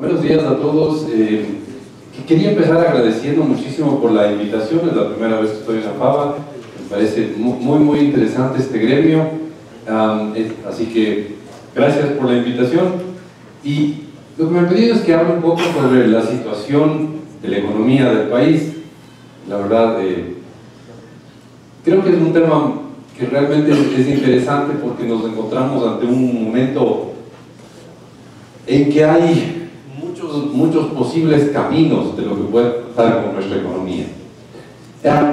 Buenos días a todos. Quería empezar agradeciendo muchísimo por la invitación. Es la primera vez que estoy en AFABA. Me parece muy interesante este gremio. Así que gracias por la invitación. Y lo que me han pedido es que hable un poco sobre la situación de la economía del país. La verdad, creo que es un tema que realmente es interesante porque nos encontramos ante un momento en que hay muchos posibles caminos de lo que puede pasar con nuestra economía.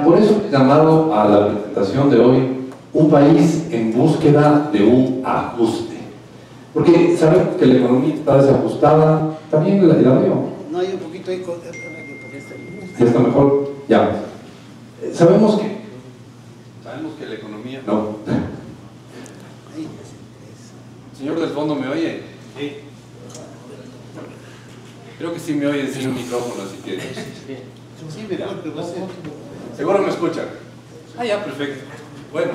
Por eso he llamado a la presentación de hoy un país en búsqueda de un ajuste. Porque sabemos que la economía está desajustada. ¿También la veo? No, hay un poquito ahí. ¿Ya está mejor? Ya. Sabemos que la economía... No. Señor del fondo, ¿me oye? Sí. Creo que sí me oye sin un micrófono, así que... Sí, mira. Seguro me escuchan. Ah, ya, perfecto. Bueno,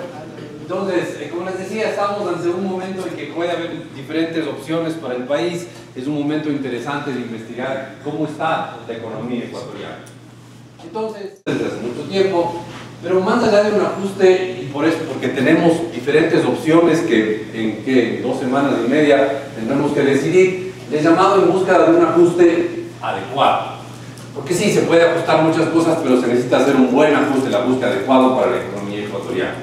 entonces, como les decía, estamos ante un momento en que puede haber diferentes opciones para el país. Es un momento interesante de investigar cómo está la economía ecuatoriana. Entonces, desde hace mucho tiempo, pero más allá de un ajuste, y por eso, porque tenemos diferentes opciones que en 2 semanas y media tendremos que decidir, les he llamado en búsqueda de un ajuste adecuado. Porque sí, se puede ajustar muchas cosas, pero se necesita hacer un buen ajuste, el ajuste adecuado para la economía ecuatoriana.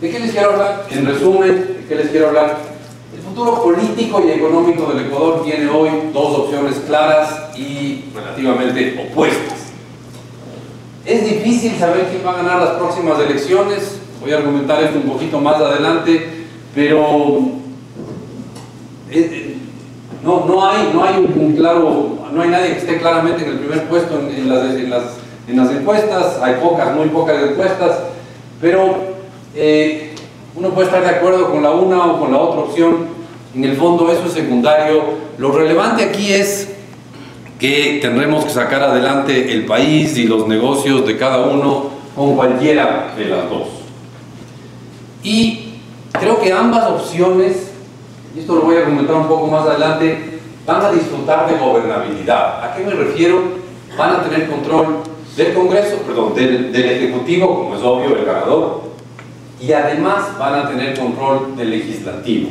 ¿De qué les quiero hablar? En resumen, ¿de qué les quiero hablar? El futuro político y económico del Ecuador tiene hoy 2 opciones claras y relativamente opuestas. Es difícil saber quién va a ganar las próximas elecciones. Voy a argumentar esto un poquito más adelante, pero no hay nadie que esté claramente en el primer puesto en las encuestas. Hay muy pocas encuestas, pero uno puede estar de acuerdo con la una o con la otra opción. En el fondo eso es secundario. Lo relevante aquí es que tendremos que sacar adelante el país y los negocios de cada uno con cualquiera de las dos. Y creo que ambas opciones, y esto lo voy a argumentar un poco más adelante, van a disfrutar de gobernabilidad. ¿A qué me refiero? Van a tener control del Congreso, perdón, del Ejecutivo, como es obvio, el ganador, y además van a tener control del Legislativo.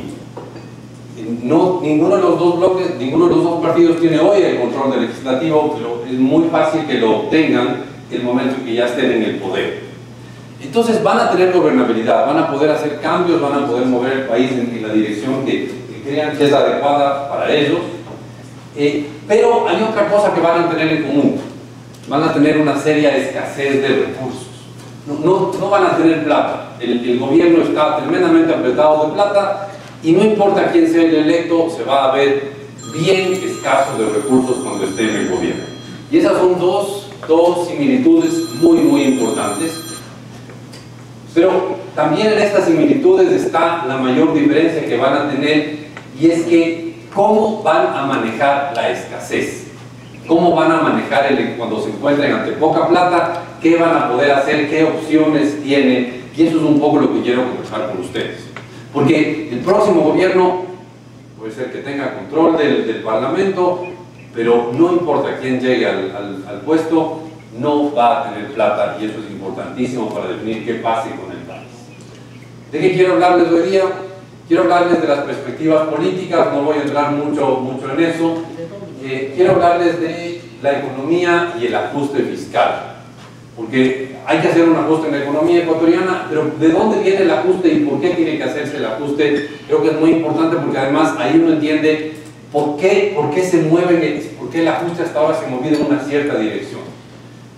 Ninguno de los dos bloques, ninguno de los dos partidos tiene hoy el control del Legislativo, pero es muy fácil que lo obtengan en el momento en que ya estén en el poder. Entonces van a tener gobernabilidad, van a poder hacer cambios, van a poder mover el país en la dirección que crean que es adecuada para ellos. Pero hay otra cosa que van a tener en común. Van a tener una seria escasez de recursos. No van a tener plata. El gobierno está tremendamente apretado de plata y no importa quién sea el electo, se va a ver bien escaso de recursos cuando esté en el gobierno. Y esas son dos similitudes muy importantes. Pero también en estas similitudes está la mayor diferencia que van a tener, y es que cómo van a manejar la escasez, cómo van a manejar cuando se encuentren ante poca plata, qué van a poder hacer, qué opciones tienen, y eso es un poco lo que quiero conversar con ustedes. Porque el próximo gobierno puede ser que tenga control del Parlamento, pero no importa quién llegue al puesto, no va a tener plata, y eso es importantísimo para definir qué pase con el país. ¿De qué quiero hablarles hoy día? Quiero hablarles de las perspectivas políticas, no voy a entrar mucho en eso. Quiero hablarles de la economía y el ajuste fiscal. Porque hay que hacer un ajuste en la economía ecuatoriana, pero ¿de dónde viene el ajuste y por qué tiene que hacerse el ajuste? Creo que es muy importante porque además ahí uno entiende por qué se mueven, por qué el ajuste hasta ahora se ha movido en una cierta dirección.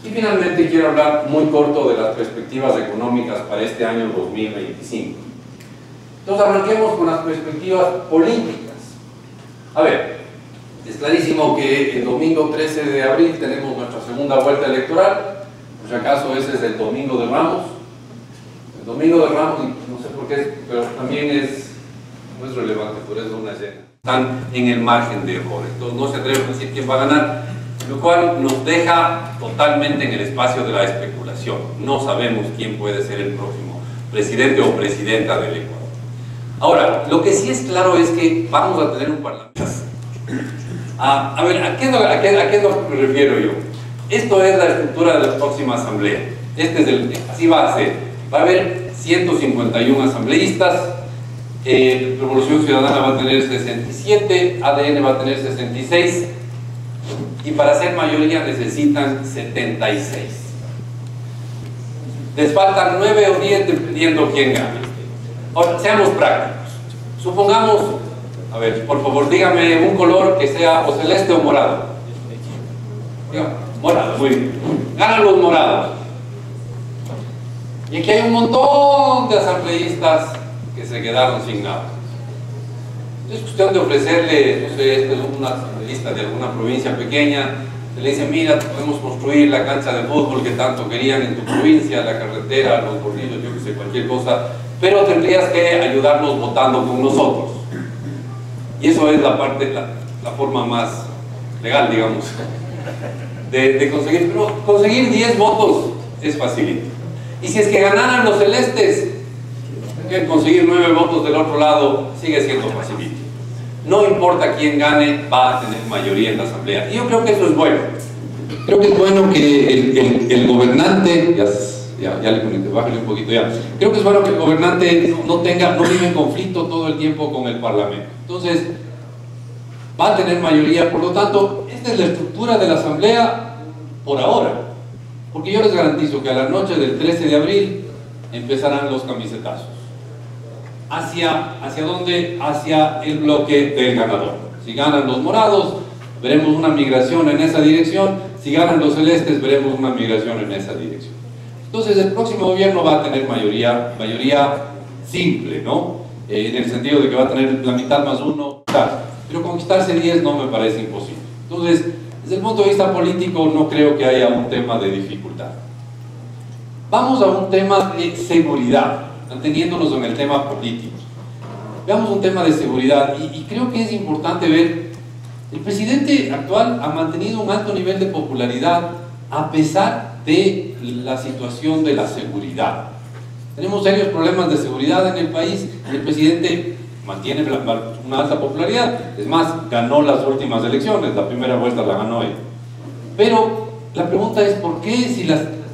Y finalmente quiero hablar muy corto de las perspectivas económicas para este año 2025. Entonces arranquemos con las perspectivas políticas. A ver, es clarísimo que el domingo 13 de abril tenemos nuestra segunda vuelta electoral. Por si acaso ese es el domingo de Ramos. El domingo de Ramos, no sé por qué, pero también no es relevante, por eso es una escena. Están en el margen de error, entonces no se atreven a decir quién va a ganar, lo cual nos deja totalmente en el espacio de la especulación. No sabemos quién puede ser el próximo presidente o presidenta del Ecuador. Ahora, lo que sí es claro es que vamos a tener un parlamento. A ver, ¿a qué es lo que me refiero yo? Esto es la estructura de la próxima asamblea. Así va a ser. Va a haber 151 asambleístas, Revolución Ciudadana va a tener 67, ADN va a tener 66, y para ser mayoría necesitan 76. Les faltan 9 o 10 dependiendo quién gane. Ahora, seamos prácticos. Supongamos, a ver, por favor, dígame un color que sea o celeste o morado. Dígame, morado, muy bien. Ganan los morados. Y aquí hay un montón de asambleístas que se quedaron sin nada. Es cuestión de ofrecerle, no sé, este es una asambleísta de alguna provincia pequeña, se le dice, mira, podemos construir la cancha de fútbol que tanto querían en tu provincia, la carretera, los bordillos, yo que sé, cualquier cosa, pero tendrías que ayudarnos votando con nosotros. Y eso es la forma más legal, digamos, de conseguir. Pero conseguir 10 votos es facilito. Y si es que ganaran los celestes, conseguir 9 votos del otro lado sigue siendo facilito. No importa quién gane, va a tener mayoría en la asamblea. Y yo creo que eso es bueno. Creo que es bueno que el gobernante, ya le conecté, bájale un poquito ya. Creo que es bueno que el gobernante no vive en conflicto todo el tiempo con el parlamento. Entonces, va a tener mayoría. Por lo tanto, esta es la estructura de la asamblea por ahora. Porque yo les garantizo que a la noche del 13 de abril empezarán los camisetazos. ¿Hacia dónde? Hacia el bloque del ganador. Si ganan los morados, veremos una migración en esa dirección. Si ganan los celestes, veremos una migración en esa dirección. Entonces, el próximo gobierno va a tener mayoría simple, ¿no? En el sentido de que va a tener la mitad más uno. Pero conquistarse 10 no me parece imposible. Entonces, desde el punto de vista político, no creo que haya un tema de dificultad. Vamos a un tema de seguridad, manteniéndonos en el tema político. Veamos un tema de seguridad, y creo que es importante ver, el presidente actual ha mantenido un alto nivel de popularidad a pesar de la situación de la seguridad. Tenemos serios problemas de seguridad en el país, y el presidente mantiene una alta popularidad. Es más, ganó las últimas elecciones, la primera vuelta la ganó él. Pero la pregunta es, ¿por qué si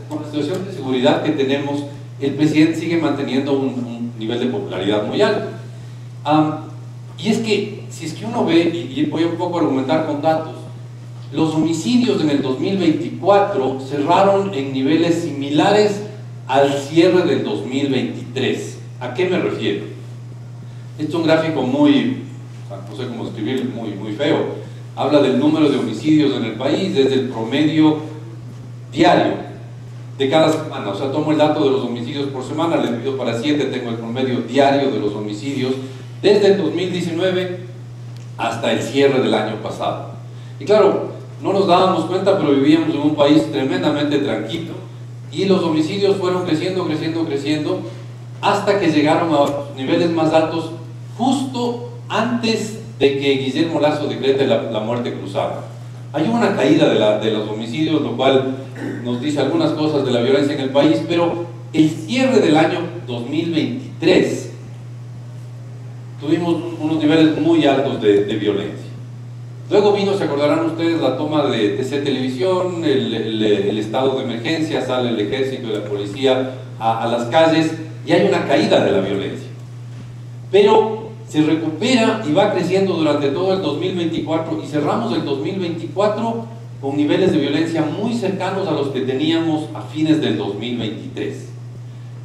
con la situación de seguridad que tenemos, el presidente sigue manteniendo un nivel de popularidad muy alto? Y es que, si es que uno ve, y voy un poco a argumentar con datos, los homicidios en el 2024 cerraron en niveles similares al cierre del 2023. ¿A qué me refiero? Este es un gráfico muy, no sé cómo escribirlo, muy feo. Habla del número de homicidios en el país desde el promedio diario de cada semana. O sea, tomo el dato de los homicidios por semana, le divido para 7, tengo el promedio diario de los homicidios desde el 2019 hasta el cierre del año pasado. Y claro, no nos dábamos cuenta, pero vivíamos en un país tremendamente tranquilo y los homicidios fueron creciendo hasta que llegaron a niveles más altos justo antes de que Guillermo Lasso decrete la muerte cruzada. Hay una caída de los homicidios, lo cual nos dice algunas cosas de la violencia en el país, pero el cierre del año 2023 tuvimos unos niveles muy altos de violencia. Luego vino, se acordarán ustedes, la toma de TC Televisión, el estado de emergencia, sale el ejército y la policía a las calles y hay una caída de la violencia. Pero se recupera y va creciendo durante todo el 2024 y cerramos el 2024 con niveles de violencia muy cercanos a los que teníamos a fines del 2023.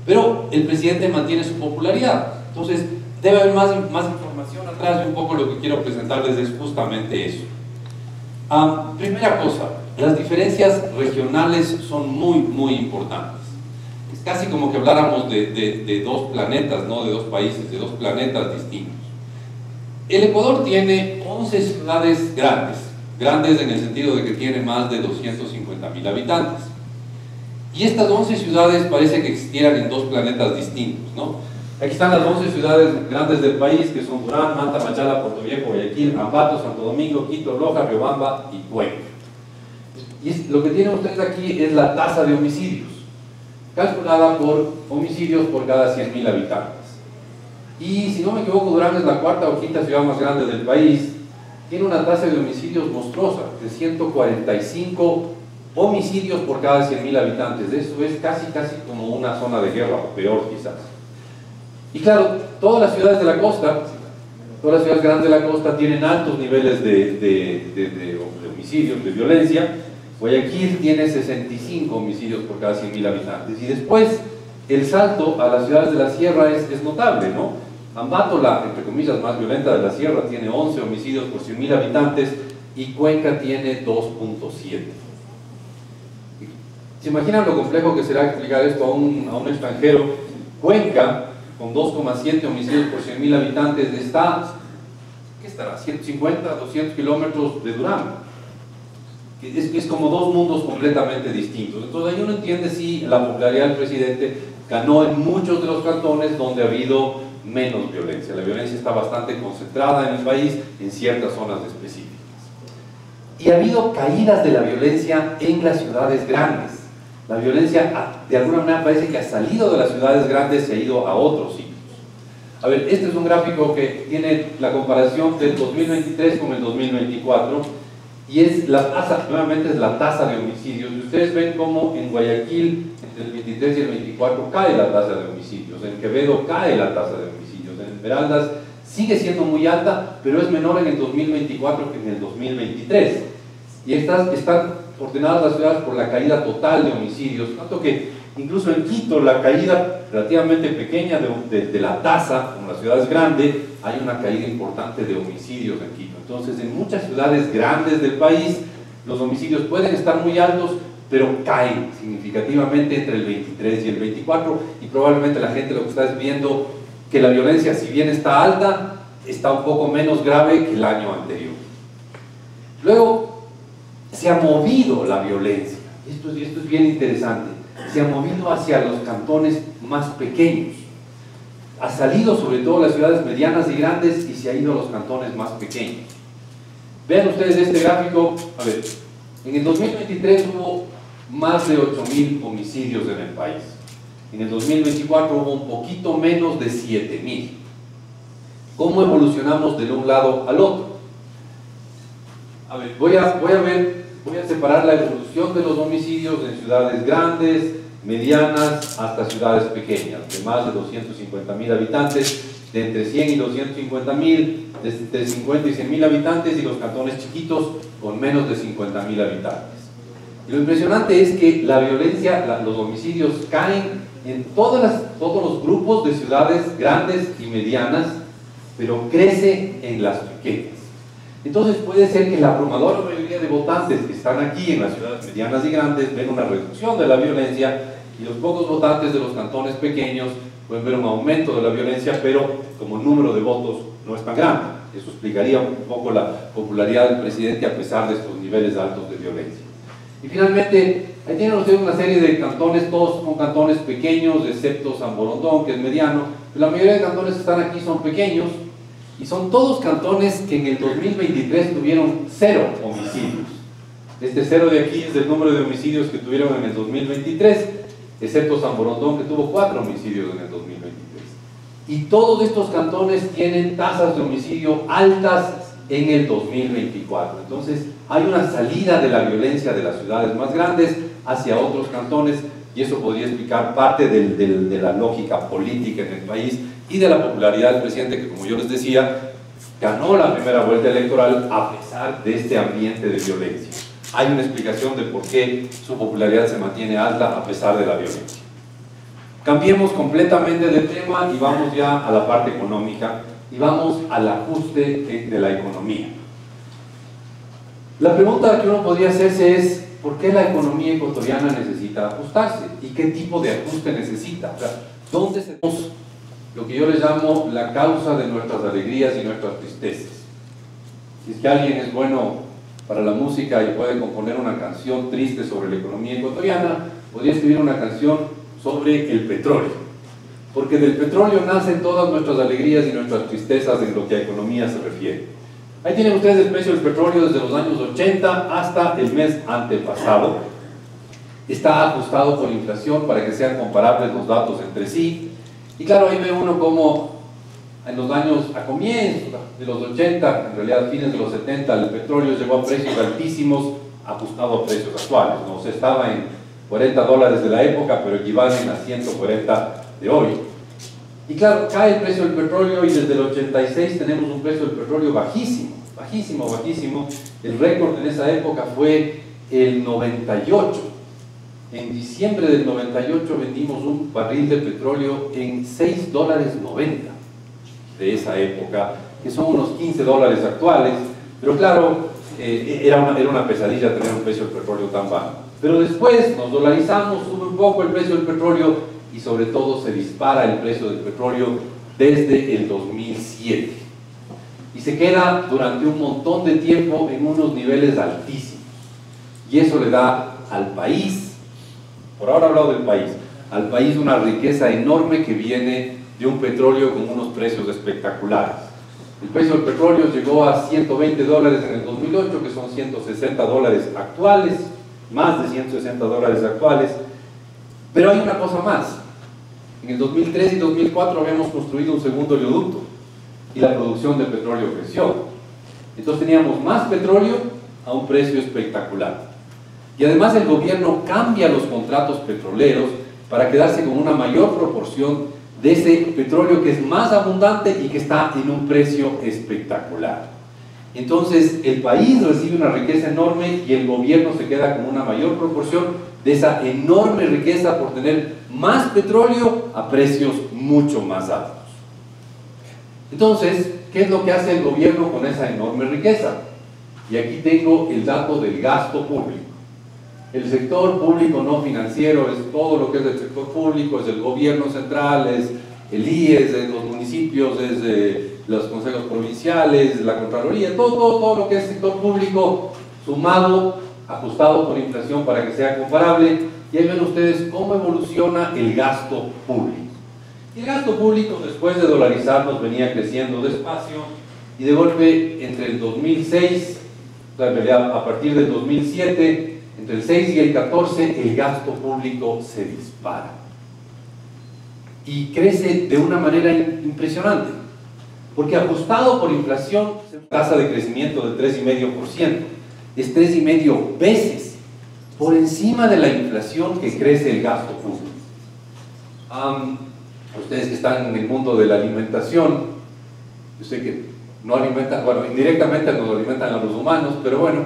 Pero el presidente mantiene su popularidad, entonces debe haber más información atrás, y un poco lo que quiero presentarles es justamente eso. Primera cosa, las diferencias regionales son muy importantes. Es casi como que habláramos de dos planetas, no de dos países, de dos planetas distintos. El Ecuador tiene 11 ciudades grandes en el sentido de que tiene más de 250.000 habitantes. Y estas 11 ciudades parece que existieran en dos planetas distintos, ¿no? Aquí están las 11 ciudades grandes del país, que son Durán, Manta, Machala, Puerto Viejo, Guayaquil, Ambato, Santo Domingo, Quito, Loja, Riobamba y Cuenca. Y lo que tienen ustedes aquí es la tasa de homicidios, calculada por homicidios por cada 100.000 habitantes. Y si no me equivoco, Durán es la cuarta o quinta ciudad más grande del país, tiene una tasa de homicidios monstruosa, de 145 homicidios por cada 100.000 habitantes. Eso es casi como una zona de guerra, o peor quizás. Y claro, todas las ciudades de la costa, todas las ciudades grandes de la costa tienen altos niveles de homicidios, de violencia. Guayaquil tiene 65 homicidios por cada 100.000 habitantes. Y después, el salto a las ciudades de la sierra es notable, ¿no? Ambato, la, entre comillas, más violenta de la sierra, tiene 11 homicidios por 100.000 habitantes y Cuenca tiene 2.7. ¿Se imaginan lo complejo que será explicar esto a un extranjero? Cuenca, con 2,7 homicidios por 100.000 habitantes, está, ¿qué estará? 150, 200 kilómetros de Durango. Es como dos mundos completamente distintos. Entonces ahí uno entiende si la popularidad del presidente ganó en muchos de los cantones donde ha habido menos violencia. La violencia está bastante concentrada en el país, en ciertas zonas específicas. Y ha habido caídas de la violencia en las ciudades grandes. La violencia, de alguna manera, parece que ha salido de las ciudades grandes y se ha ido a otros sitios. A ver, este es un gráfico que tiene la comparación del 2023 con el 2024 y es la tasa, nuevamente es la tasa de homicidios. Y ustedes ven cómo en Guayaquil, entre el 23 y el 24, cae la tasa de homicidios. En Quevedo cae la tasa de homicidios. En Esmeraldas sigue siendo muy alta, pero es menor en el 2024 que en el 2023. Y están ordenadas las ciudades por la caída total de homicidios, tanto que incluso en Quito la caída relativamente pequeña de la tasa, como las ciudades grandes, hay una caída importante de homicidios en Quito. Entonces en muchas ciudades grandes del país los homicidios pueden estar muy altos, pero caen significativamente entre el 23 y el 24 y probablemente la gente lo que está es viendo que la violencia, si bien está alta, está un poco menos grave que el año anterior. Luego se ha movido la violencia, esto es bien interesante, se ha movido hacia los cantones más pequeños, ha salido sobre todo las ciudades medianas y grandes y se ha ido a los cantones más pequeños. Vean ustedes este gráfico, a ver, en el 2023 hubo más de 8.000 homicidios en el país, en el 2024 hubo un poquito menos de 7.000. ¿Cómo evolucionamos de un lado al otro? A ver, voy a separar la evolución de los homicidios en ciudades grandes, medianas, hasta ciudades pequeñas, de más de 250.000 habitantes, de entre 100 y 250.000, de 50 y 100.000 habitantes, y los cantones chiquitos con menos de 50.000 habitantes. Y lo impresionante es que la violencia, los homicidios caen en todos los grupos de ciudades grandes y medianas, pero crece en las pequeñas. Entonces puede ser que la abrumadora mayoría de votantes que están aquí en las ciudades medianas y grandes ven una reducción de la violencia y los pocos votantes de los cantones pequeños pueden ver un aumento de la violencia, pero como el número de votos no es tan grande. Eso explicaría un poco la popularidad del presidente a pesar de estos niveles altos de violencia. Y finalmente, ahí tienen ustedes una serie de cantones, todos son cantones pequeños, excepto San Borondón, que es mediano, pero la mayoría de cantones que están aquí son pequeños, y son todos cantones que en el 2023 tuvieron 0 homicidios. Este 0 de aquí es el número de homicidios que tuvieron en el 2023, excepto San Borondón, que tuvo 4 homicidios en el 2023. Y todos estos cantones tienen tasas de homicidio altas en el 2024. Entonces hay una salida de la violencia de las ciudades más grandes hacia otros cantones, y eso podría explicar parte de la lógica política en el país y de la popularidad del presidente, que, como yo les decía, ganó la primera vuelta electoral a pesar de este ambiente de violencia. Hay una explicación de por qué su popularidad se mantiene alta a pesar de la violencia. Cambiemos completamente de tema y vamos ya a la parte económica y vamos al ajuste de la economía. La pregunta que uno podría hacerse es: ¿por qué la economía ecuatoriana necesita ajustarse? ¿Y qué tipo de ajuste necesita? O sea, ¿dónde se lo que yo les llamo la causa de nuestras alegrías y nuestras tristezas? Si es que alguien es bueno para la música y puede componer una canción triste sobre la economía ecuatoriana, podría escribir una canción sobre el petróleo, porque del petróleo nacen todas nuestras alegrías y nuestras tristezas en lo que a economía se refiere. Ahí tienen ustedes el precio del petróleo desde los años 80 hasta el mes antepasado. Está ajustado por inflación para que sean comparables los datos entre sí. Y claro, ahí ve uno cómo en los años, a comienzos de los 80, en realidad fines de los 70, el petróleo llegó a precios altísimos, ajustado a precios actuales, ¿no? O sea, estaba en $40 de la época, pero equivalen a 140 de hoy. Y claro, cae el precio del petróleo y desde el 86 tenemos un precio del petróleo bajísimo, bajísimo, bajísimo. El récord en esa época fue el 98. En diciembre del 98 vendimos un barril de petróleo en $6.90 de esa época, que son unos $15 actuales, pero claro, era una pesadilla tener un precio del petróleo tan bajo. Pero después nos dolarizamos, sube un poco el precio del petróleo y sobre todo se dispara el precio del petróleo desde el 2007. Y se queda durante un montón de tiempo en unos niveles altísimos. Y eso le da al país, por ahora he hablado del país, al país una riqueza enorme que viene de un petróleo con unos precios espectaculares. El precio del petróleo llegó a $120 en el 2008, que son $160 actuales, más de $160 actuales. Pero hay una cosa más. En el 2003 y 2004 habíamos construido un segundo oleoducto y la producción de petróleo creció. Entonces teníamos más petróleo a un precio espectacular. Y además el gobierno cambia los contratos petroleros para quedarse con una mayor proporción de ese petróleo que es más abundante y que está en un precio espectacular. Entonces el país recibe una riqueza enorme y el gobierno se queda con una mayor proporción de esa enorme riqueza por tener más petróleo a precios mucho más altos. Entonces, ¿qué es lo que hace el gobierno con esa enorme riqueza? Y aquí tengo el dato del gasto público. El sector público no financiero es todo lo que es el sector público, es el gobierno central, es el IES, es los municipios, es los consejos provinciales, la Contraloría, todo lo que es sector público sumado, ajustado por inflación para que sea comparable. Y ahí ven ustedes cómo evoluciona el gasto público. Y el gasto público, después de dolarizarnos, venía creciendo despacio y de golpe entre el 2006, a partir del 2007, entre el 6 y el 14, el gasto público se dispara. Y crece de una manera impresionante. Porque ajustado por inflación, tasa de crecimiento de 3,5%. Es 3,5 veces por encima de la inflación que crece el gasto público. Ustedes que están en el mundo de la alimentación, yo sé que no alimentan, bueno, indirectamente nos alimentan a los humanos, pero bueno,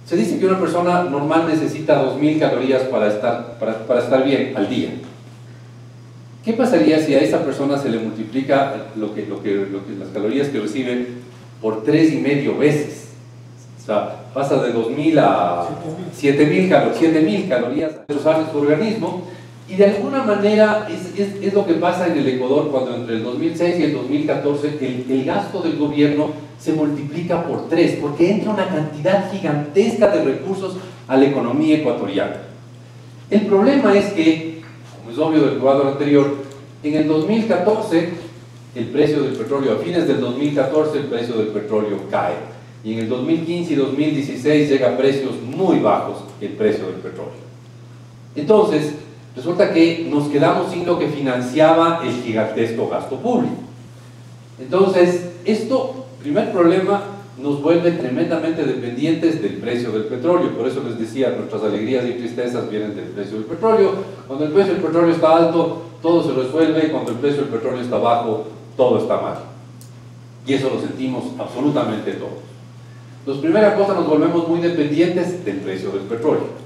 se dice que una persona normal necesita 2.000 calorías para estar bien al día. ¿Qué pasaría si a esa persona se le multiplica las calorías que recibe por 3,5 veces? O sea, pasa de 2.000 a 7.000 calorías a usar su organismo. Y de alguna manera es lo que pasa en el Ecuador cuando entre el 2006 y el 2014 el gasto del gobierno se multiplica por 3, porque entra una cantidad gigantesca de recursos a la economía ecuatoriana. El problema es que, como es obvio del cuadro anterior, en el 2014 el precio del petróleo, a fines del 2014 el precio del petróleo cae, y en el 2015 y 2016 llega a precios muy bajos el precio del petróleo. Entonces, resulta que nos quedamos sin lo que financiaba el gigantesco gasto público. Entonces, esto, primer problema, nos vuelve tremendamente dependientes del precio del petróleo. Por eso les decía, nuestras alegrías y tristezas vienen del precio del petróleo. Cuando el precio del petróleo está alto, todo se resuelve. Cuando el precio del petróleo está bajo, todo está mal. Y eso lo sentimos absolutamente todos. Entonces, primera cosa, nos volvemos muy dependientes del precio del petróleo.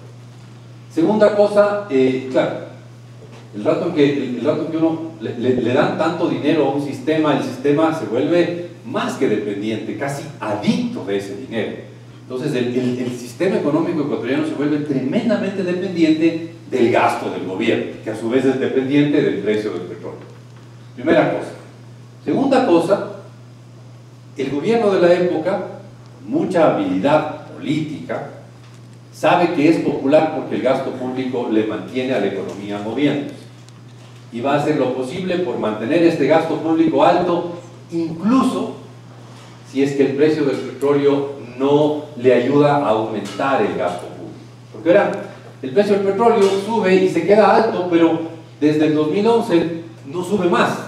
Segunda cosa, claro, el rato en que uno le dan tanto dinero a un sistema, el sistema se vuelve más que dependiente, casi adicto de ese dinero. Entonces el sistema económico ecuatoriano se vuelve tremendamente dependiente del gasto del gobierno, que a su vez es dependiente del precio del petróleo. Primera cosa. Segunda cosa, el gobierno de la época, mucha habilidad política, sabe que es popular porque el gasto público le mantiene a la economía moviéndose. Y va a hacer lo posible por mantener este gasto público alto, incluso si es que el precio del petróleo no le ayuda a aumentar el gasto público. Porque verán, el precio del petróleo sube y se queda alto, pero desde el 2011 no sube más.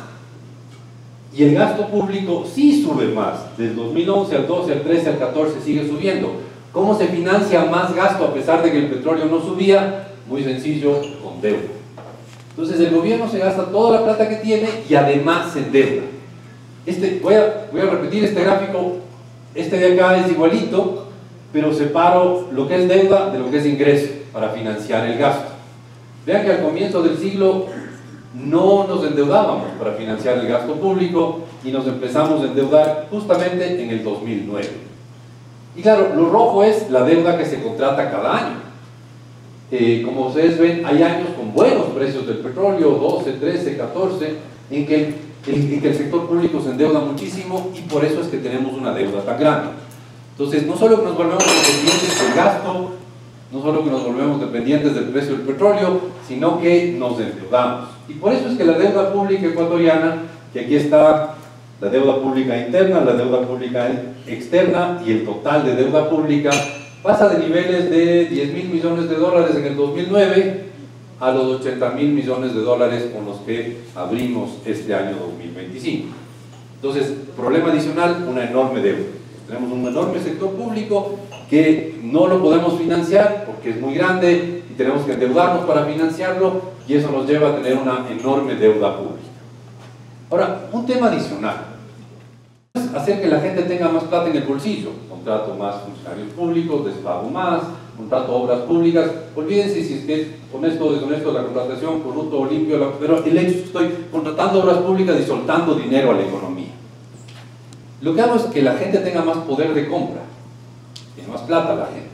Y el gasto público sí sube más, del 2011 al 12, al 13, al 14 sigue subiendo. ¿Cómo se financia más gasto a pesar de que el petróleo no subía? Muy sencillo, con deuda. Entonces el gobierno se gasta toda la plata que tiene y además se endeuda. Voy a repetir este gráfico, este de acá es igualito, pero separo lo que es deuda de lo que es ingreso para financiar el gasto. Vean que al comienzo del siglo no nos endeudábamos para financiar el gasto público y nos empezamos a endeudar justamente en el 2009. Y claro, lo rojo es la deuda que se contrata cada año. Como ustedes ven, hay años con buenos precios del petróleo, 12, 13, 14, en que el sector público se endeuda muchísimo y por eso es que tenemos una deuda tan grande. Entonces, no solo que nos volvemos dependientes del gasto, no solo que nos volvemos dependientes del precio del petróleo, sino que nos endeudamos. Y por eso es que la deuda pública ecuatoriana, que aquí está la deuda pública interna, la deuda pública externa y el total de deuda pública, pasa de niveles de 10.000 millones de dólares en el 2009 a los 80.000 millones de dólares con los que abrimos este año 2025. Entonces, problema adicional, una enorme deuda. Tenemos un enorme sector público que no lo podemos financiar porque es muy grande y tenemos que endeudarnos para financiarlo y eso nos lleva a tener una enorme deuda pública. Ahora, un tema adicional es hacer que la gente tenga más plata en el bolsillo. Contrato más funcionarios públicos, despago más, contrato obras públicas. Olvídense si es que es honesto o deshonesto la contratación, corrupto o limpio, pero el hecho es que estoy contratando obras públicas y soltando dinero a la economía. Lo que hago es que la gente tenga más poder de compra, tiene más plata la gente.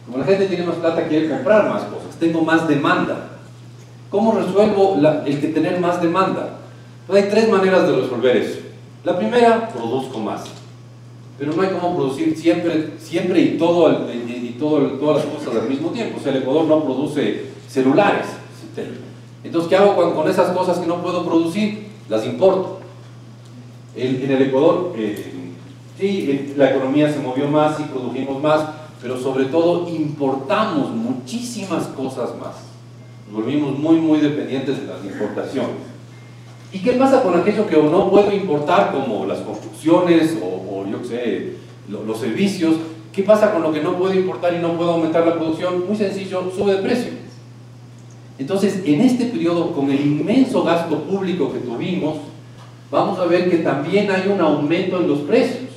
Como la gente tiene más plata, quiere comprar más cosas, tengo más demanda. ¿Cómo resuelvo el que tener más demanda? Pues hay tres maneras de resolver eso. La primera, produzco más. Pero no hay cómo producir siempre y todas las cosas al mismo tiempo. O sea, el Ecuador no produce celulares. Entonces, ¿qué hago con esas cosas que no puedo producir? Las importo. En el Ecuador, sí, la economía se movió más y produjimos más, pero sobre todo importamos muchísimas cosas más. Nos volvimos muy dependientes de las importaciones. ¿Y qué pasa con aquello que no puedo importar, como las construcciones o yo qué sé, los servicios? ¿Qué pasa con lo que no puedo importar y no puedo aumentar la producción? Muy sencillo, sube de precio. Entonces, en este periodo, con el inmenso gasto público que tuvimos, vamos a ver que también hay un aumento en los precios.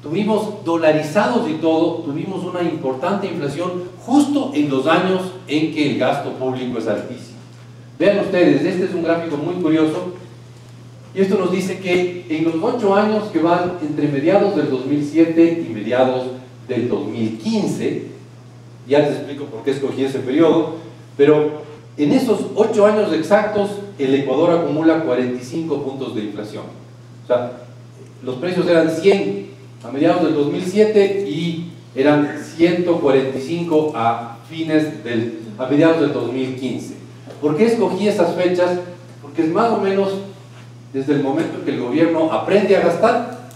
Tuvimos dolarizados y todo, tuvimos una importante inflación justo en los años en que el gasto público es altísimo. Vean ustedes, este es un gráfico muy curioso y esto nos dice que en los 8 años que van entre mediados del 2007 y mediados del 2015, ya les explico por qué escogí ese periodo, pero en esos 8 años exactos el Ecuador acumula 45 puntos de inflación. O sea, los precios eran 100 a mediados del 2007 y eran 145 a mediados del 2015. ¿Por qué escogí esas fechas? Porque es más o menos desde el momento en que el gobierno aprende a gastar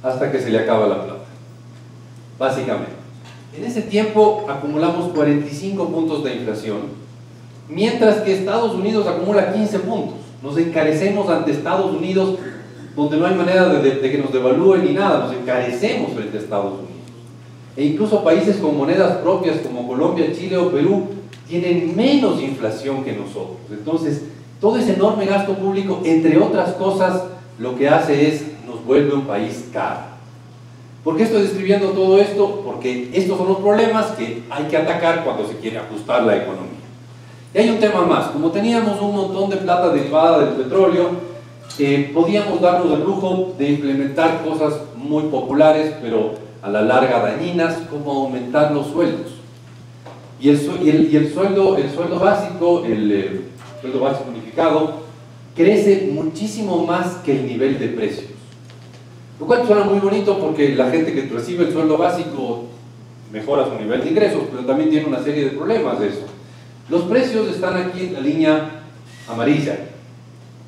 hasta que se le acaba la plata. Básicamente. En ese tiempo acumulamos 45 puntos de inflación, mientras que Estados Unidos acumula 15 puntos. Nos encarecemos ante Estados Unidos, donde no hay manera de que nos devalúen ni nada, nos encarecemos frente a Estados Unidos. E incluso países con monedas propias como Colombia, Chile o Perú tienen menos inflación que nosotros. Entonces, todo ese enorme gasto público, entre otras cosas, lo que hace es nos vuelve un país caro. ¿Por qué estoy describiendo todo esto? Porque estos son los problemas que hay que atacar cuando se quiere ajustar la economía. Y hay un tema más. Como teníamos un montón de plata derivada del petróleo, podíamos darnos el lujo de implementar cosas muy populares, pero a la larga dañinas, como aumentar los sueldos. Y el sueldo básico, el sueldo básico unificado, crece muchísimo más que el nivel de precios. Lo cual suena muy bonito porque la gente que recibe el sueldo básico mejora su nivel de ingresos, pero también tiene una serie de problemas de eso. Los precios están aquí en la línea amarilla.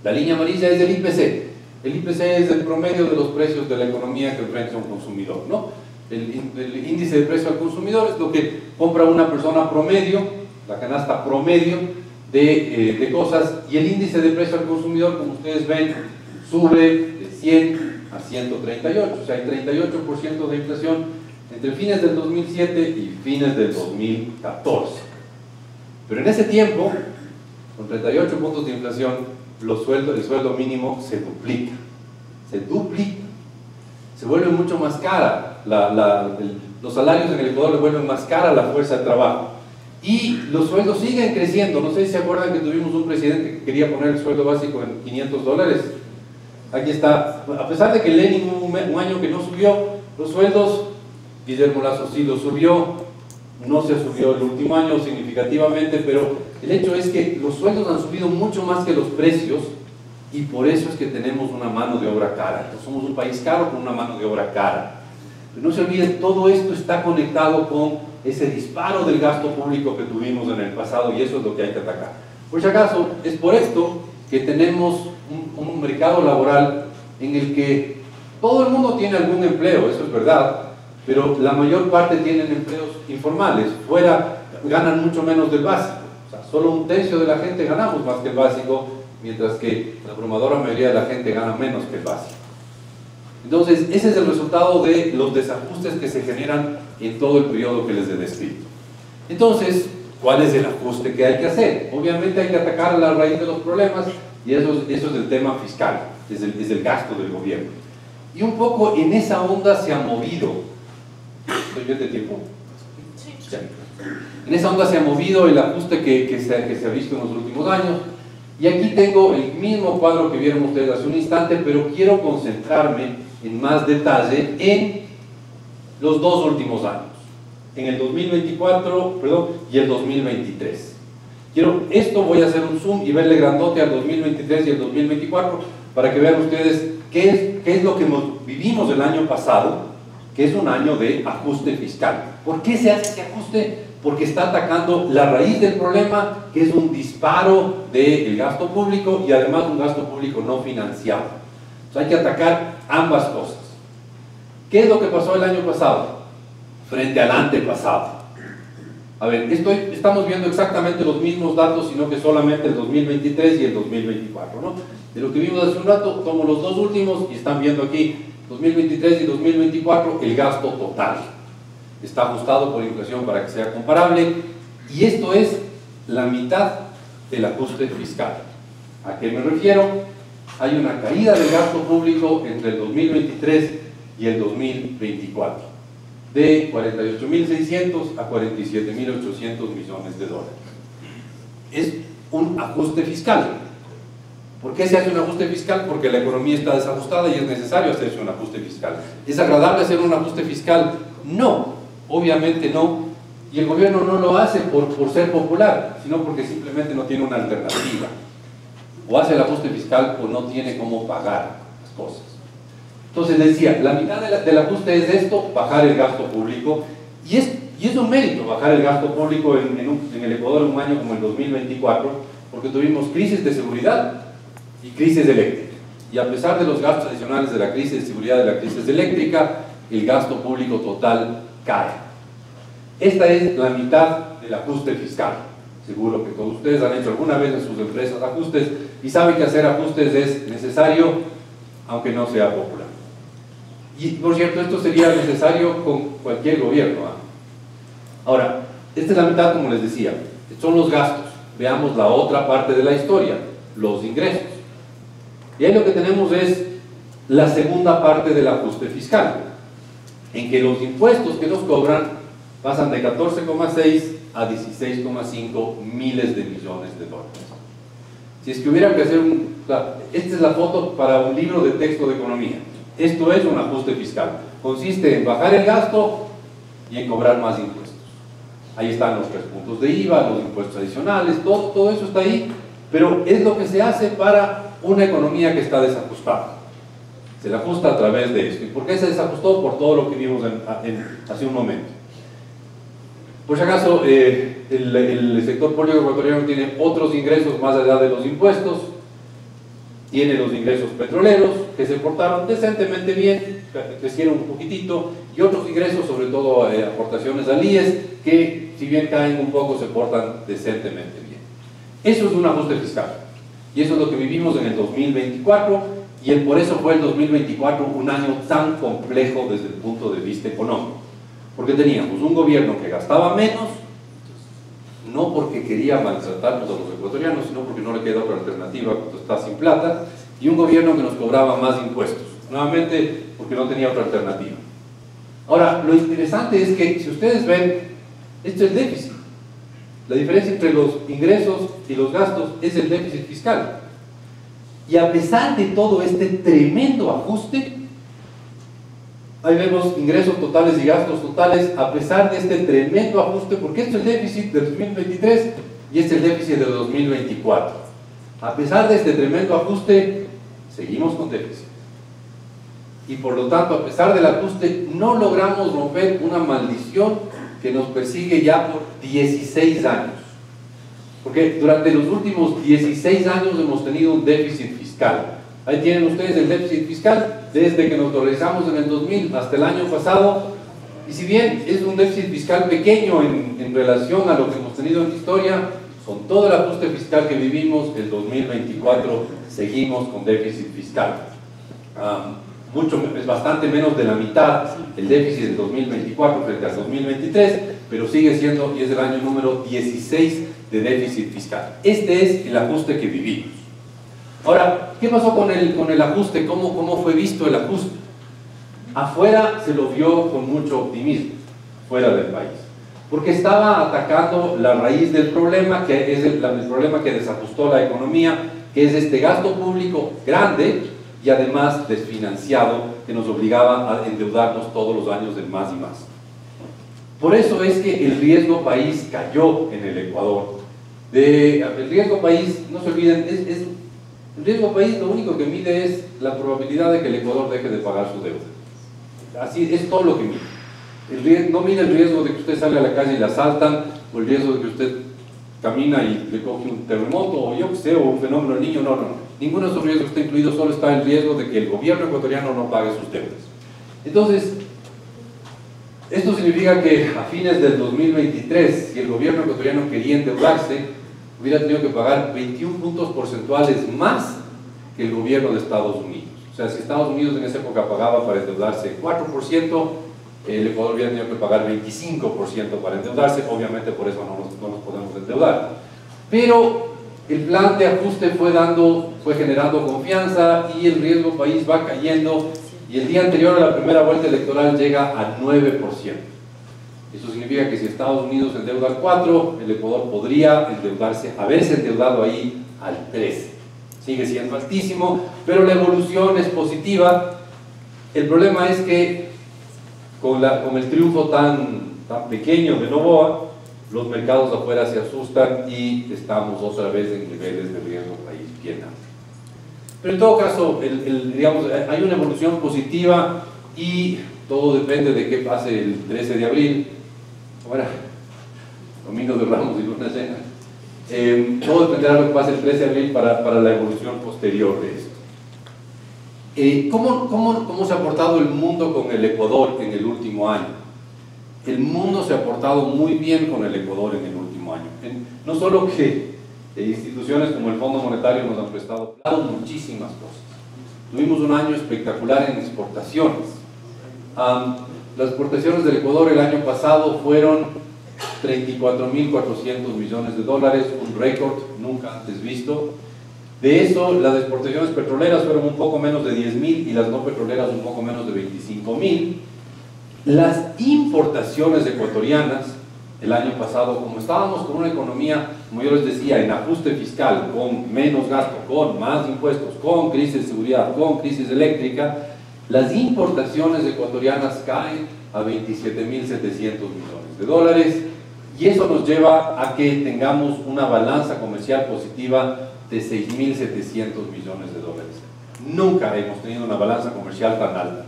La línea amarilla es el IPC. El IPC es el promedio de los precios de la economía que enfrenta un consumidor, ¿no? El índice de precio al consumidor es lo que compra una persona promedio, la canasta promedio de cosas, y el índice de precio al consumidor, como ustedes ven, sube de 100 a 138, o sea, hay 38% de inflación entre fines del 2007 y fines del 2014. Pero en ese tiempo, con 38 puntos de inflación, el sueldo mínimo se duplica, se vuelve mucho más cara, los salarios en el Ecuador le vuelven más cara la fuerza de trabajo. Y los sueldos siguen creciendo. No sé si se acuerdan que tuvimos un presidente que quería poner el sueldo básico en $500. Aquí está. A pesar de que Lenin hubo un año que no subió los sueldos, Guillermo Lasso sí lo subió. No se subió el último año significativamente, pero el hecho es que los sueldos han subido mucho más que los precios y por eso es que tenemos una mano de obra cara. Entonces, somos un país caro con una mano de obra cara. Pero no se olviden, todo esto está conectado con ese disparo del gasto público que tuvimos en el pasado y eso es lo que hay que atacar. Por si acaso, es por esto que tenemos un mercado laboral en el que todo el mundo tiene algún empleo, eso es verdad, pero la mayor parte tienen empleos informales, fuera ganan mucho menos del básico, o sea, solo un tercio de la gente ganamos más que el básico, mientras que la abrumadora mayoría de la gente gana menos que el básico. Entonces, ese es el resultado de los desajustes que se generan en todo el periodo que les he descrito. Entonces, ¿cuál es el ajuste que hay que hacer? Obviamente hay que atacar la raíz de los problemas y eso es el tema fiscal, es el gasto del gobierno. Y un poco en esa onda se ha movido. ¿Estoy bien de tiempo? Sí. Ya. En esa onda se ha movido el ajuste que se ha visto en los últimos años. Y aquí tengo el mismo cuadro que vieron ustedes hace un instante, pero quiero concentrarme en más detalle en los dos últimos años, en el 2024, y el 2023. Esto voy a hacer un zoom y verle grandote al 2023 y el 2024 para que vean ustedes qué es lo que vivimos el año pasado, que es un año de ajuste fiscal. ¿Por qué se hace ese ajuste? Porque está atacando la raíz del problema, que es un disparo del gasto público y además un gasto público no financiado. Entonces hay que atacar ambas cosas. ¿Qué es lo que pasó el año pasado frente al antepasado? A ver, estamos viendo exactamente los mismos datos, sino que solamente el 2023 y el 2024, ¿no? De lo que vimos hace un rato, tomo los dos últimos y están viendo aquí 2023 y 2024, el gasto total. Está ajustado por inflación para que sea comparable y esto es la mitad del ajuste fiscal. ¿A qué me refiero? Hay una caída del gasto público entre el 2023 y el 2024 de 48.600 a 47.800 millones de dólares. Es un ajuste fiscal. ¿Por qué se hace un ajuste fiscal? Porque la economía está desajustada y es necesario hacerse un ajuste fiscal. ¿Es agradable hacer un ajuste fiscal? No, obviamente no. Y el gobierno no lo hace por ser popular, sino porque simplemente no tiene una alternativa. O hace el ajuste fiscal o no tiene cómo pagar las cosas. Entonces decía, la mitad del ajuste es esto, bajar el gasto público, y es un mérito bajar el gasto público en el Ecuador en un año como el 2024, porque tuvimos crisis de seguridad y crisis eléctrica. Y a pesar de los gastos adicionales de la crisis de seguridad y de la crisis eléctrica, el gasto público total cae. Esta es la mitad del ajuste fiscal. Seguro que todos ustedes han hecho alguna vez en sus empresas ajustes y saben que hacer ajustes es necesario, aunque no sea popular. Y por cierto, esto sería necesario con cualquier gobierno, ¿eh? Ahora, esta es la mitad, como les decía, son los gastos. Veamos la otra parte de la historia, los ingresos. Y ahí lo que tenemos es la segunda parte del ajuste fiscal, en que los impuestos que nos cobran pasan de 14,6 a 16,5 miles de millones de dólares. Si es que hubiera que hacer esta es la foto para un libro de texto de economía. Esto es un ajuste fiscal. Consiste en bajar el gasto y en cobrar más impuestos. Ahí están los 3 puntos de IVA, los impuestos adicionales, todo eso está ahí, pero es lo que se hace para una economía que está desajustada. Se la ajusta a través de esto. ¿Y por qué se desajustó? Por todo lo que vimos hace un momento. Por si acaso, el sector público ecuatoriano tiene otros ingresos más allá de los impuestos. Tiene los ingresos petroleros, que se portaron decentemente bien, crecieron un poquitito, y otros ingresos, sobre todo aportaciones al IES, que si bien caen un poco, se portan decentemente bien. Eso es un ajuste fiscal. Y eso es lo que vivimos en el 2024, Y por eso fue el 2024 un año tan complejo desde el punto de vista económico. Porque teníamos un gobierno que gastaba menos, no porque quería maltratarnos a los ecuatorianos, sino porque no le queda otra alternativa cuando está sin plata, y un gobierno que nos cobraba más impuestos, nuevamente porque no tenía otra alternativa. Ahora, lo interesante es que si ustedes ven, esto es el déficit. La diferencia entre los ingresos y los gastos es el déficit fiscal. Y a pesar de todo este tremendo ajuste, ahí vemos ingresos totales y gastos totales, a pesar de este tremendo ajuste, porque esto es el déficit del 2023 y este es el déficit del 2024. A pesar de este tremendo ajuste, seguimos con déficit. Y por lo tanto, a pesar del ajuste, no logramos romper una maldición que nos persigue ya por 16 años. Porque durante los últimos 16 años hemos tenido un déficit fiscal. Ahí tienen ustedes el déficit fiscal desde que nos realizamos en el 2000 hasta el año pasado. Y si bien es un déficit fiscal pequeño en relación a lo que hemos tenido en la historia, con todo el ajuste fiscal que vivimos, el 2024 seguimos con déficit fiscal. Es bastante menos de la mitad el déficit del 2024 frente al 2023, pero sigue siendo, y es el año número 16 de déficit fiscal. Este es el ajuste que vivimos. Ahora, ¿qué pasó con el ajuste? ¿Cómo fue visto el ajuste? Afuera se lo vio con mucho optimismo, fuera del país, porque estaba atacando la raíz del problema, que es el problema que desajustó la economía, que es este gasto público grande y además desfinanciado, que nos obligaba a endeudarnos todos los años de más y más. Por eso es que el riesgo país cayó en el Ecuador. El riesgo país, no se olviden, el riesgo país lo único que mide es la probabilidad de que el Ecuador deje de pagar su deuda. Así es todo lo que mide. No mide el riesgo de que usted salga a la calle y la asaltan, o el riesgo de que usted camina y le coge un terremoto, o yo qué sé, o un fenómeno del niño. No. Ninguno de esos riesgos está incluido, solo está el riesgo de que el gobierno ecuatoriano no pague sus deudas. Entonces, esto significa que a fines del 2023, si el gobierno ecuatoriano quería endeudarse, hubiera tenido que pagar 21 puntos porcentuales más que el gobierno de Estados Unidos. O sea, si Estados Unidos en esa época pagaba para endeudarse 4%, el Ecuador hubiera tenido que pagar 25% para endeudarse. Obviamente por eso no nos podemos endeudar. Pero el plan de ajuste fue generando confianza y el riesgo país va cayendo, y el día anterior a la primera vuelta electoral llega a 9%. Eso significa que si Estados Unidos endeuda al 4%, el Ecuador podría haberse endeudado ahí al 13%. Sigue siendo altísimo, pero la evolución es positiva. El problema es que con el triunfo tan pequeño de Noboa, los mercados afuera se asustan y estamos otra vez en niveles de riesgo país bien altos. Pero en todo caso, digamos, hay una evolución positiva y todo depende de qué pase el 13 de abril. Bueno, Domingo de Ramos y Luna Llena. Todo dependerá de lo que pase el 13 de abril para la evolución posterior de esto. ¿Cómo se ha portado el mundo con el Ecuador en el último año? El mundo se ha portado muy bien con el Ecuador en el último año. No solo que instituciones como el Fondo Monetario nos han prestado muchísimas cosas. Tuvimos un año espectacular en exportaciones. Las exportaciones del Ecuador el año pasado fueron 34.400 millones de dólares, un récord nunca antes visto. De eso, las exportaciones petroleras fueron un poco menos de 10.000 y las no petroleras un poco menos de 25.000. Las importaciones ecuatorianas el año pasado, como estábamos con una economía, como yo les decía, en ajuste fiscal, con menos gasto, con más impuestos, con crisis de seguridad, con crisis eléctrica, las importaciones ecuatorianas caen a 27.700 millones de dólares, y eso nos lleva a que tengamos una balanza comercial positiva de 6.700 millones de dólares. Nunca hemos tenido una balanza comercial tan alta.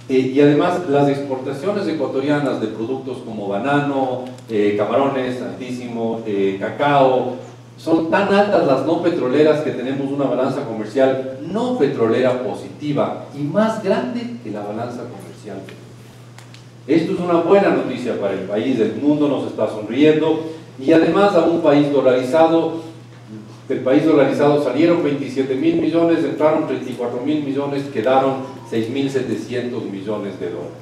Y además las exportaciones ecuatorianas de productos como banano, camarones, altísimo, cacao, son tan altas las no petroleras que tenemos una balanza comercial no petrolera positiva y más grande que la balanza comercial. Esto es una buena noticia para el país, el mundo nos está sonriendo, y además a un país dolarizado del país dolarizado salieron 27.000 millones, entraron 34.000 millones, quedaron 6.700 millones de dólares.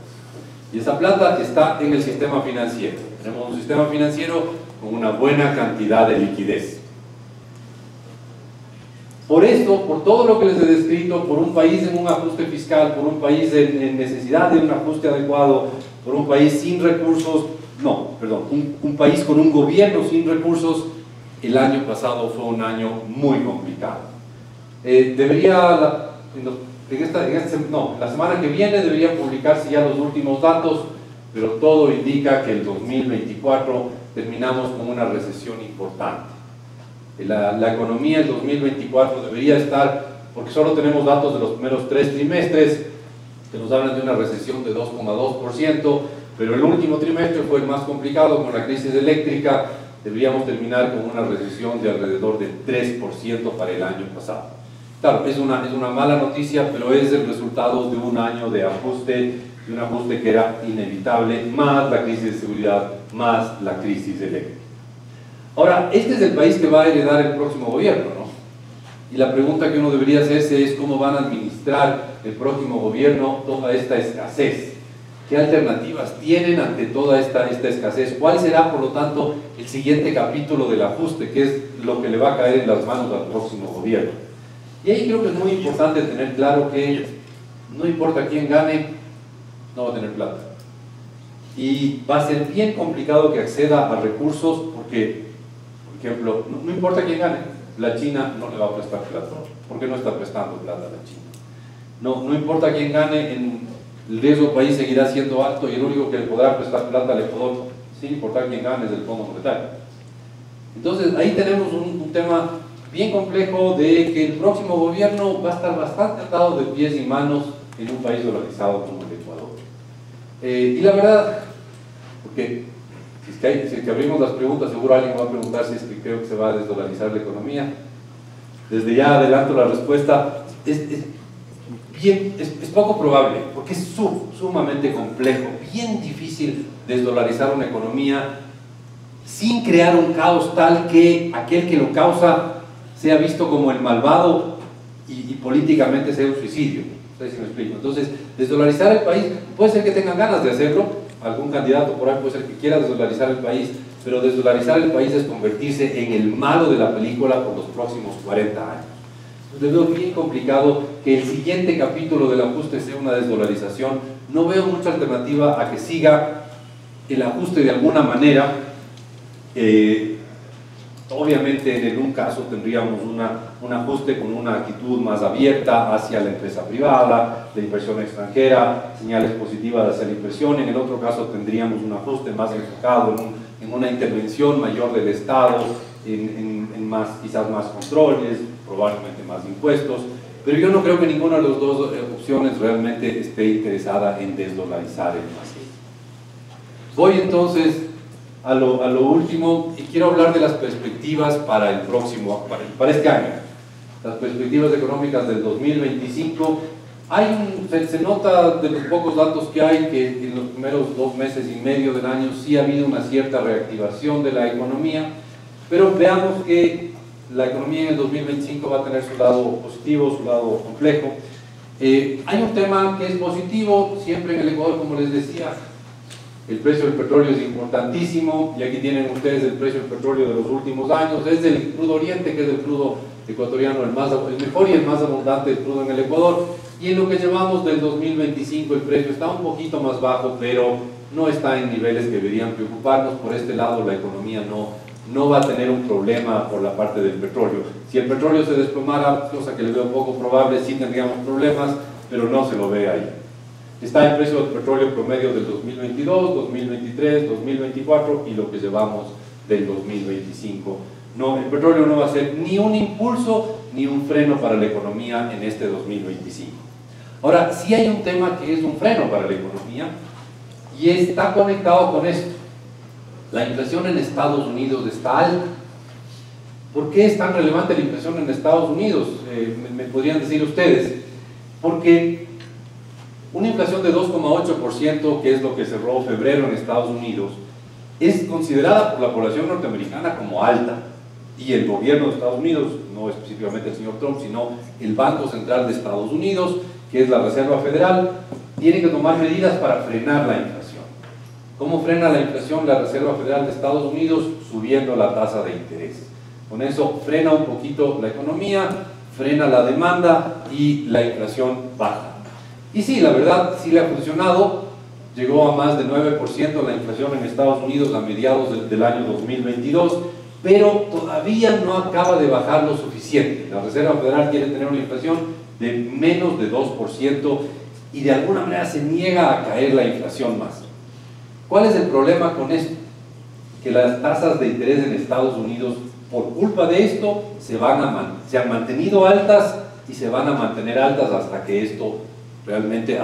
Y esa plata está en el sistema financiero. Tenemos un sistema financiero con una buena cantidad de liquidez. Por esto, por todo lo que les he descrito, por un país en un ajuste fiscal, por un país en necesidad de un ajuste adecuado, por un país sin recursos, un país con un gobierno sin recursos, el año pasado fue un año muy complicado. La semana que viene deberían publicarse ya los últimos datos, pero todo indica que el 2024 terminamos con una recesión importante. La economía del 2024 debería estar, porque solo tenemos datos de los primeros 3 trimestres, que nos hablan de una recesión de 2,2%, pero el último trimestre fue el más complicado con la crisis eléctrica. Deberíamos terminar con una recesión de alrededor del 3% para el año pasado. Claro, es una mala noticia, pero es el resultado de un año de ajuste, de un ajuste que era inevitable, más la crisis de seguridad, más la crisis eléctrica. Ahora, este es el país que va a heredar el próximo gobierno, ¿no? Y la pregunta que uno debería hacerse es cómo van a administrar el próximo gobierno toda esta escasez. ¿Qué alternativas tienen ante toda esta escasez? ¿Cuál será, por lo tanto, el siguiente capítulo del ajuste, que es lo que le va a caer en las manos al próximo gobierno? Y ahí creo que es muy importante tener claro que no importa quién gane, no va a tener plata. Y va a ser bien complicado que acceda a recursos porque, por ejemplo, no importa quién gane, la China no le va a prestar plata. ¿Por qué no está prestando plata a la China? No importa quién gane, el riesgo país seguirá siendo alto y el único que le podrá prestar plata al Ecuador, sin importar quién gane, es el Fondo Monetario. Entonces, ahí tenemos un tema bien complejo de que el próximo gobierno va a estar bastante atado de pies y manos en un país dolarizado como el Ecuador. Y la verdad, porque si es que abrimos las preguntas, seguro alguien va a preguntar si es que creo que se va a desdolarizar la economía. Desde ya adelanto la respuesta, es poco probable, porque es sumamente complejo, bien difícil desdolarizar una economía sin crear un caos tal que aquel que lo causa sea visto como el malvado y políticamente sea un suicidio. No sé si me explico. Entonces, desdolarizar el país, puede ser que tengan ganas de hacerlo, algún candidato por ahí puede ser que quiera desdolarizar el país, pero desdolarizar el país es convertirse en el malo de la película por los próximos 40 años. Entonces, veo bien complicado que el siguiente capítulo del ajuste sea una desdolarización. No veo mucha alternativa a que siga el ajuste de alguna manera. Obviamente en un caso tendríamos un ajuste con una actitud más abierta hacia la empresa privada, la inversión extranjera, señales positivas hacia la inversión. En el otro caso tendríamos un ajuste más enfocado en una intervención mayor del Estado, en quizás más controles, probablemente más impuestos, pero yo no creo que ninguna de las dos opciones realmente esté interesada en desdolarizar el país. Voy entonces a lo último y quiero hablar de las perspectivas para el próximo, para este año, las perspectivas económicas del 2025. Se nota de los pocos datos que hay que en los primeros 2 meses y medio del año sí ha habido una cierta reactivación de la economía, pero veamos que la economía en el 2025 va a tener su lado positivo, su lado complejo. Hay un tema que es positivo siempre en el Ecuador, como les decía. El precio del petróleo es importantísimo y aquí tienen ustedes el precio del petróleo de los últimos años. Es del crudo oriente, que es el crudo ecuatoriano, el mejor y el más abundante del crudo en el Ecuador. Y en lo que llevamos del 2025 el precio está un poquito más bajo, pero no está en niveles que deberían preocuparnos. Por este lado la economía no va a tener un problema por la parte del petróleo. Si el petróleo se desplomara, cosa que le veo poco probable, sí tendríamos problemas, pero no se lo ve ahí. Está el precio del petróleo promedio del 2022, 2023, 2024 y lo que llevamos del 2025. No, el petróleo no va a ser ni un impulso ni un freno para la economía en este 2025. Ahora, sí hay un tema que es un freno para la economía y está conectado con esto. La inflación en Estados Unidos está alta. ¿Por qué es tan relevante la inflación en Estados Unidos? Me podrían decir ustedes. Porque una inflación de 2,8%, que es lo que cerró febrero en Estados Unidos, es considerada por la población norteamericana como alta. y el gobierno de Estados Unidos, no específicamente el señor Trump, sino el Banco Central de Estados Unidos, que es la Reserva Federal, tiene que tomar medidas para frenar la inflación. ¿Cómo frena la inflación la Reserva Federal de Estados Unidos? Subiendo la tasa de interés. Con eso frena un poquito la economía, frena la demanda y la inflación baja. Y sí, la verdad, sí le ha funcionado. Llegó a más de 9% la inflación en Estados Unidos a mediados del año 2022, pero todavía no acaba de bajar lo suficiente. La Reserva Federal quiere tener una inflación de menos de 2% y de alguna manera se niega a caer la inflación más. ¿Cuál es el problema con esto? Que las tasas de interés en Estados Unidos, por culpa de esto, se han mantenido altas y se van a mantener altas hasta que esto realmente,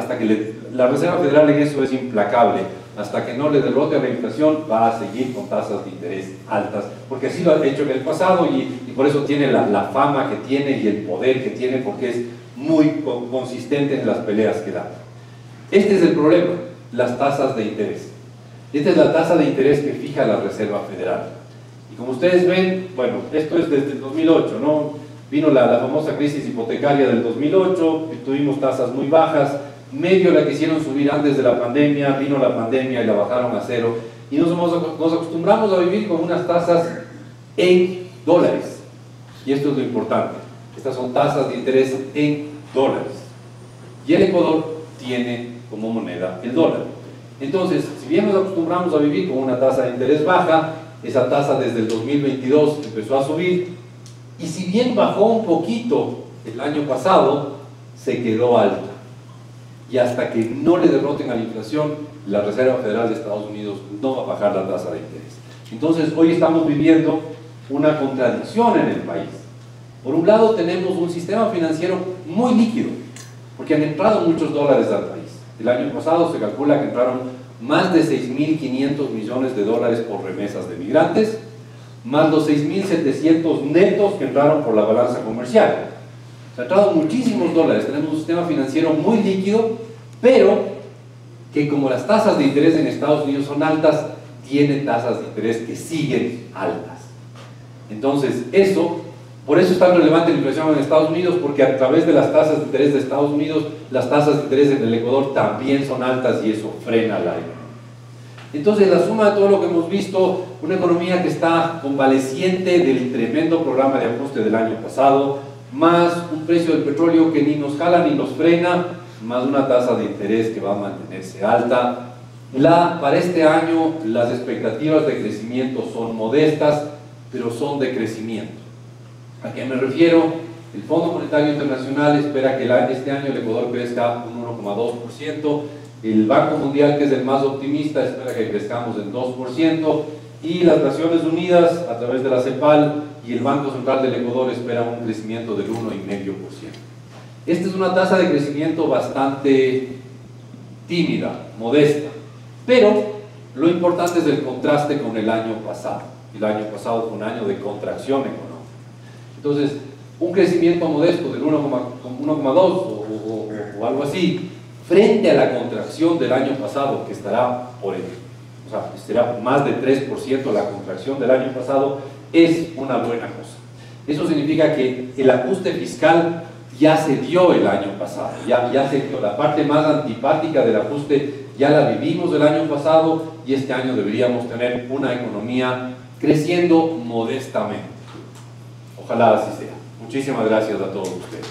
la Reserva Federal en eso es implacable. Hasta que no le derrote a la inflación, va a seguir con tasas de interés altas, porque así lo ha hecho en el pasado y por eso tiene la fama que tiene y el poder que tiene, porque es muy consistente en las peleas que da. Este es el problema, las tasas de interés. Esta es la tasa de interés que fija la Reserva Federal. Y como ustedes ven, bueno, esto es desde el 2008, ¿no? Vino la famosa crisis hipotecaria del 2008, tuvimos tasas muy bajas, medio la quisieron subir antes de la pandemia, vino la pandemia y la bajaron a cero, y nos acostumbramos a vivir con unas tasas en dólares. Y esto es lo importante, estas son tasas de interés en dólares. Y el Ecuador tiene como moneda el dólar. Entonces, si bien nos acostumbramos a vivir con una tasa de interés baja, esa tasa desde el 2022 empezó a subir, y si bien bajó un poquito el año pasado, se quedó alta. Y hasta que no le derroten a la inflación, la Reserva Federal de Estados Unidos no va a bajar la tasa de interés. Entonces, hoy estamos viviendo una contradicción en el país. Por un lado, tenemos un sistema financiero muy líquido, porque han entrado muchos dólares al país. El año pasado se calcula que entraron más de 6.500 millones de dólares por remesas de migrantes, más los 6.700 netos que entraron por la balanza comercial. Se han entrado muchísimos dólares, tenemos un sistema financiero muy líquido, pero que como las tasas de interés en Estados Unidos son altas, tiene tasas de interés que siguen altas. Entonces, por eso es tan relevante la inflación en Estados Unidos, porque a través de las tasas de interés de Estados Unidos, las tasas de interés en el Ecuador también son altas y eso frena la economía. Entonces, la suma de todo lo que hemos visto, una economía que está convaleciente del tremendo programa de ajuste del año pasado, más un precio del petróleo que ni nos jala ni nos frena, más una tasa de interés que va a mantenerse alta. Para este año, las expectativas de crecimiento son modestas, pero son de crecimiento. ¿A qué me refiero? El Fondo Monetario Internacional espera que este año el Ecuador crezca un 1,2%, el Banco Mundial, que es el más optimista, espera que crezcamos en 2%, y las Naciones Unidas, a través de la CEPAL y el Banco Central del Ecuador, esperan un crecimiento del 1,5%. Esta es una tasa de crecimiento bastante tímida, modesta, pero lo importante es el contraste con el año pasado. El año pasado fue un año de contracción económica. Entonces, un crecimiento modesto del 1,2 o algo así, frente a la contracción del año pasado, que estará será más de 3% la contracción del año pasado, es una buena cosa. Eso significa que el ajuste fiscal ya se dio el año pasado, ya se dio. La parte más antipática del ajuste ya la vivimos el año pasado y este año deberíamos tener una economía creciendo modestamente. Ojalá así sea. Muchísimas gracias a todos ustedes.